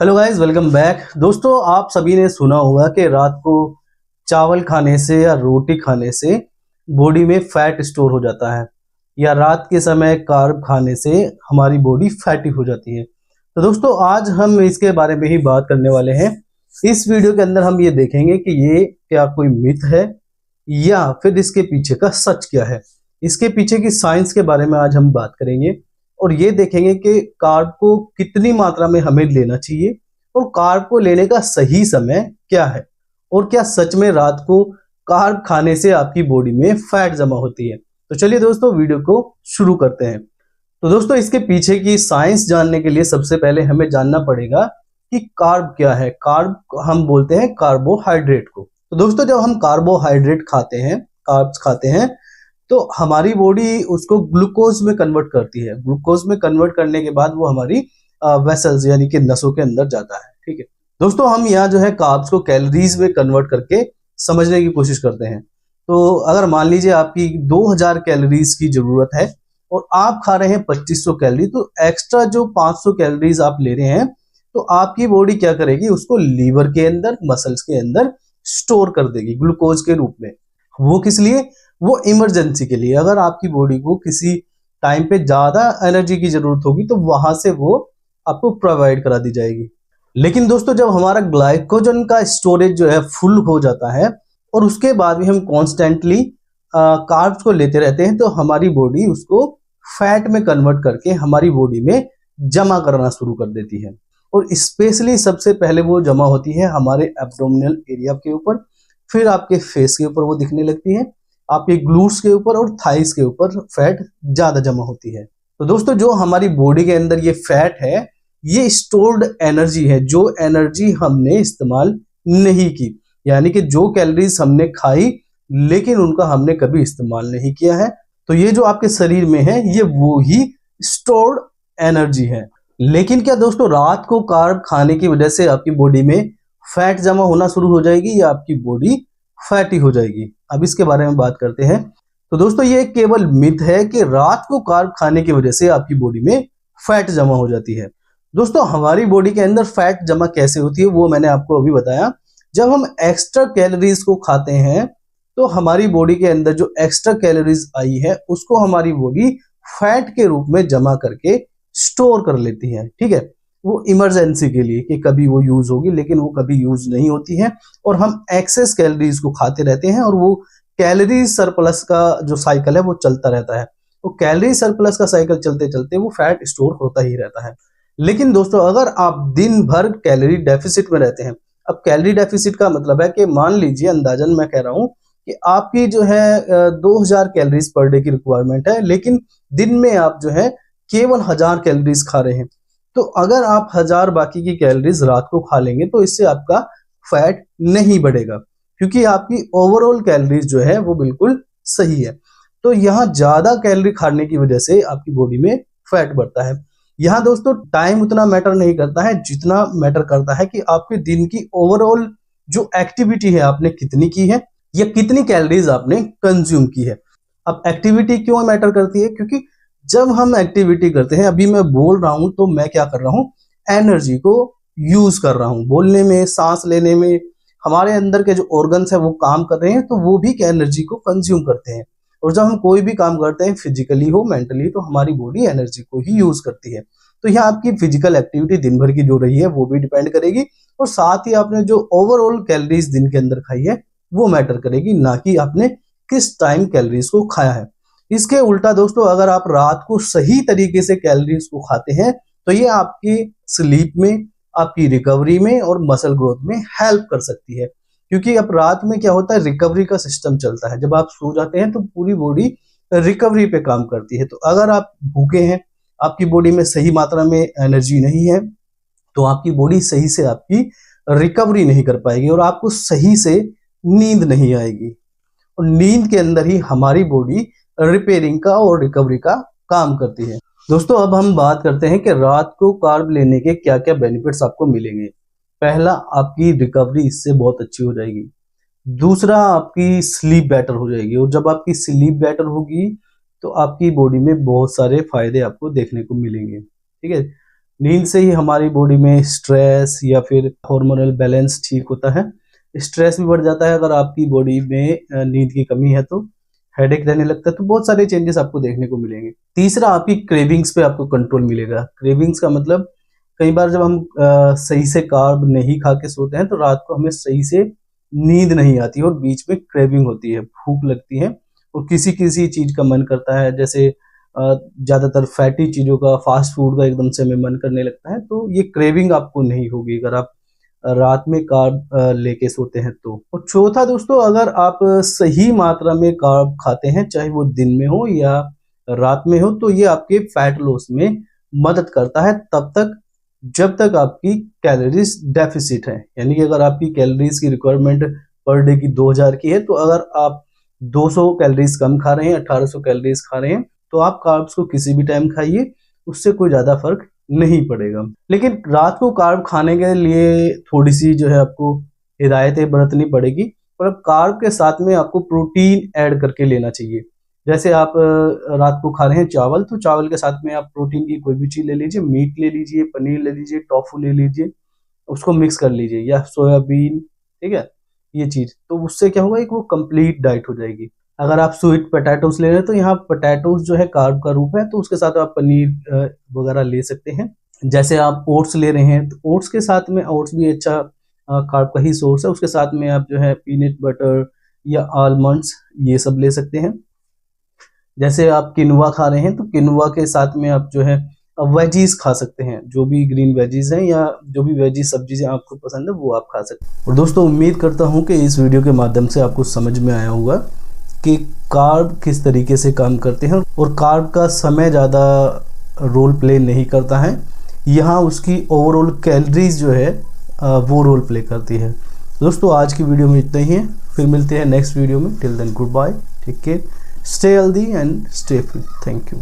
Hello guys, welcome back. दोस्तों, आप सभी ने सुना होगा कि रात को चावल खाने से या रोटी खाने से बॉडी में फैट स्टोर हो जाता है, या रात के समय कार्ब खाने से हमारी बॉडी फैटी हो जाती है। तो दोस्तों, आज हम इसके बारे में ही बात करने वाले हैं। इस वीडियो के अंदर हम ये देखेंगे कि ये क्या कोई मिथ है या फिर इसके पीछे का सच क्या है। इसके पीछे की साइंस के बारे में आज हम बात करेंगे और ये देखेंगे कि कार्ब को कितनी मात्रा में हमें लेना चाहिए और कार्ब को लेने का सही समय क्या है, और क्या सच में रात को कार्ब खाने से आपकी बॉडी में फैट जमा होती है। तो चलिए दोस्तों, वीडियो को शुरू करते हैं। तो दोस्तों, इसके पीछे की साइंस जानने के लिए सबसे पहले हमें जानना पड़ेगा कि कार्ब क्या है। कार्ब हम बोलते हैं कार्बोहाइड्रेट को। तो दोस्तों, जब हम कार्बोहाइड्रेट खाते हैं, कार्ब्स खाते हैं, तो हमारी बॉडी उसको ग्लूकोज में कन्वर्ट करती है। ग्लूकोज में कन्वर्ट करने के बाद वो हमारी वेसल्स यानी कि नसों के अंदर जाता है। ठीक है दोस्तों, हम यहाँ जो है कार्ब्स को कैलोरीज में कन्वर्ट करके समझने की कोशिश करते हैं। तो अगर मान लीजिए आपकी 2000 कैलोरीज की जरूरत है और आप खा रहे हैं 2500 कैलोरी, तो एक्स्ट्रा जो 500 कैलोरीज आप ले रहे हैं, तो आपकी बॉडी क्या करेगी, उसको लीवर के अंदर, मसल्स के अंदर स्टोर कर देगी ग्लूकोज के रूप में। वो किस लिए? वो इमरजेंसी के लिए। अगर आपकी बॉडी को किसी टाइम पे ज्यादा एनर्जी की जरूरत होगी तो वहां से वो आपको प्रोवाइड करा दी जाएगी। लेकिन दोस्तों, जब हमारा ग्लाइकोजन का स्टोरेज जो है फुल हो जाता है और उसके बाद भी हम कॉन्स्टेंटली कार्ब्स को लेते रहते हैं, तो हमारी बॉडी उसको फैट में कन्वर्ट करके हमारी बॉडी में जमा करना शुरू कर देती है। और स्पेशली सबसे पहले वो जमा होती है हमारे एब्डोमिनल एरिया के ऊपर, फिर आपके फेस के ऊपर वो दिखने लगती है, आपके ग्लूट्स के ऊपर और थाइस के ऊपर फैट ज्यादा जमा होती है। तो दोस्तों, जो हमारी बॉडी के अंदर ये फैट है, ये स्टोर्ड एनर्जी है, जो एनर्जी हमने इस्तेमाल नहीं की, यानी कि जो कैलोरीज हमने खाई लेकिन उनका हमने कभी इस्तेमाल नहीं किया है। तो ये जो आपके शरीर में है, ये वो ही स्टोर्ड एनर्जी है। लेकिन क्या दोस्तों, रात को कार्ब खाने की वजह से आपकी बॉडी में फैट जमा होना शुरू हो जाएगी या आपकी बॉडी फैटी हो जाएगी? अब इसके बारे में बात करते हैं। तो दोस्तों, ये केवल मिथ है कि रात को कार्ब खाने की वजह से आपकी बॉडी में फैट जमा हो जाती है। दोस्तों, हमारी बॉडी के अंदर फैट जमा कैसे होती है वो मैंने आपको अभी बताया। जब हम एक्स्ट्रा कैलोरीज को खाते हैं तो हमारी बॉडी के अंदर जो एक्स्ट्रा कैलोरीज आई है उसको हमारी बॉडी फैट के रूप में जमा करके स्टोर कर लेती है। ठीक है, वो इमरजेंसी के लिए कि कभी वो यूज होगी, लेकिन वो कभी यूज नहीं होती है और हम एक्सेस कैलोरीज को खाते रहते हैं और वो कैलोरी सरप्लस का जो साइकिल है वो चलता रहता है। वो कैलोरी सरप्लस का साइकिल चलते चलते वो फैट स्टोर होता ही रहता है। लेकिन दोस्तों, अगर आप दिन भर कैलोरी डेफिसिट में रहते हैं, अब कैलोरी डेफिसिट का मतलब है कि मान लीजिए, अंदाजन मैं कह रहा हूं कि आपकी जो है 2000 कैलोरीज पर डे की रिक्वायरमेंट है, लेकिन दिन में आप जो है केवल 1000 कैलोरीज खा रहे हैं, तो अगर आप 1000 बाकी की कैलोरीज रात को खा लेंगे तो इससे आपका फैट नहीं बढ़ेगा, क्योंकि आपकी ओवरऑल कैलोरीज जो है वो बिल्कुल सही है। तो यहाँ ज्यादा कैलोरी खाने की वजह से आपकी बॉडी में फैट बढ़ता है। यहाँ दोस्तों, टाइम उतना मैटर नहीं करता है जितना मैटर करता है कि आपके दिन की ओवरऑल जो एक्टिविटी है आपने कितनी की है या कितनी कैलोरीज आपने कंज्यूम की है। अब एक्टिविटी क्यों मैटर करती है? क्योंकि जब हम एक्टिविटी करते हैं, अभी मैं बोल रहा हूं तो मैं क्या कर रहा हूं, एनर्जी को यूज कर रहा हूं, बोलने में, सांस लेने में। हमारे अंदर के जो ऑर्गन्स है वो काम कर रहे हैं, तो वो भी एनर्जी को कंज्यूम करते हैं। और जब हम कोई भी काम करते हैं, फिजिकली हो मेंटली, तो हमारी बॉडी एनर्जी को ही यूज करती है। तो यहाँ आपकी फिजिकल एक्टिविटी दिन भर की जो रही है वो भी डिपेंड करेगी, और साथ ही आपने जो ओवरऑल कैलोरीज दिन के अंदर खाई है वो मैटर करेगी, ना कि आपने किस टाइम कैलोरीज को खाया है। इसके उल्टा दोस्तों, अगर आप रात को सही तरीके से कैलोरीज को खाते हैं तो ये आपकी स्लीप में, आपकी रिकवरी में और मसल ग्रोथ में हेल्प कर सकती है। क्योंकि अब रात में क्या होता है, रिकवरी का सिस्टम चलता है। जब आप सो जाते हैं तो पूरी बॉडी रिकवरी पे काम करती है। तो अगर आप भूखे हैं, आपकी बॉडी में सही मात्रा में एनर्जी नहीं है, तो आपकी बॉडी सही से आपकी रिकवरी नहीं कर पाएगी और आपको सही से नींद नहीं आएगी। और नींद के अंदर ही हमारी बॉडी रिपेयरिंग का और रिकवरी का काम करती है। दोस्तों, अब हम बात करते हैं कि रात को कार्ब लेने के क्या क्या बेनिफिट्स आपको मिलेंगे। पहला, आपकी रिकवरी इससे बहुत अच्छी हो जाएगी। दूसरा, आपकी स्लीप बेटर हो जाएगी, और जब आपकी स्लीप बेटर होगी तो आपकी बॉडी में बहुत सारे फायदे आपको देखने को मिलेंगे। ठीक है, नींद से ही हमारी बॉडी में स्ट्रेस या फिर हार्मोनल बैलेंस ठीक होता है। स्ट्रेस भी बढ़ जाता है अगर आपकी बॉडी में नींद की कमी है तो, हेडेक रहने लगता है, तो बहुत सारे चेंजेस आपको देखने को मिलेंगे। तीसरा, आपकी क्रेविंग्स पे आपको कंट्रोल मिलेगा। क्रेविंग्स का मतलब कई बार जब हम सही से कार्ब नहीं खा के सोते हैं तो रात को हमें सही से नींद नहीं आती और बीच में क्रेविंग होती है, भूख लगती है और किसी किसी चीज का मन करता है, जैसे ज्यादातर फैटी चीजों का, फास्ट फूड का एकदम से हमें मन करने लगता है। तो ये क्रेविंग आपको नहीं होगी अगर आप रात में कार्ब लेके सोते हैं तो। और चौथा दोस्तों, अगर आप सही मात्रा में कार्ब खाते हैं, चाहे वो दिन में हो या रात में हो, तो ये आपके फैट लॉस में मदद करता है तब तक जब तक आपकी कैलोरीज डेफिसिट है। यानी कि अगर आपकी कैलोरीज की रिक्वायरमेंट पर डे की 2000 की है, तो अगर आप 200 कैलोरीज कम खा रहे हैं, 1800 कैलोरीज खा रहे हैं, तो आप कार्ब्स को किसी भी टाइम खाइए, उससे कोई ज्यादा फर्क नहीं पड़ेगा। लेकिन रात को कार्ब खाने के लिए थोड़ी सी जो है आपको हिदायतें बरतनी पड़ेगी, और अब कार्ब के साथ में आपको प्रोटीन ऐड करके लेना चाहिए। जैसे आप रात को खा रहे हैं चावल, तो चावल के साथ में आप प्रोटीन की कोई भी चीज ले लीजिए, मीट ले लीजिए, पनीर ले लीजिए, टोफू ले लीजिए, उसको मिक्स कर लीजिए, या सोयाबीन, ठीक है, ये चीज। तो उससे क्या होगा, एक वो कंप्लीट डाइट हो जाएगी। अगर आप स्वीट पोटैटोस ले रहे हैं तो यहाँ पोटैटोस जो है कार्ब का रूप है, तो उसके साथ आप पनीर वगैरह ले सकते हैं। जैसे आप ओट्स ले रहे हैं, तो ओट्स के साथ में, ओट्स भी अच्छा कार्ब का ही सोर्स है, उसके साथ में आप जो है पीनट बटर या आलमंड्स ये सब ले सकते हैं। जैसे आप किनुआ खा रहे हैं, तो किनुआ के साथ में आप जो है वेजीज खा सकते हैं, जो भी ग्रीन वेजीज हैं या जो भी वेजीज सब्जी आपको पसंद है वो आप खा सकते हैं। और दोस्तों, उम्मीद करता हूं कि इस वीडियो के माध्यम से आपको समझ में आया होगा कि कार्ब किस तरीके से काम करते हैं, और कार्ब का समय ज़्यादा रोल प्ले नहीं करता है, यहाँ उसकी ओवरऑल कैलोरीज जो है वो रोल प्ले करती है। दोस्तों, आज की वीडियो में इतना ही है, फिर मिलते हैं नेक्स्ट वीडियो में। Till then, good bye, take care, stay healthy and stay fit. Thank you.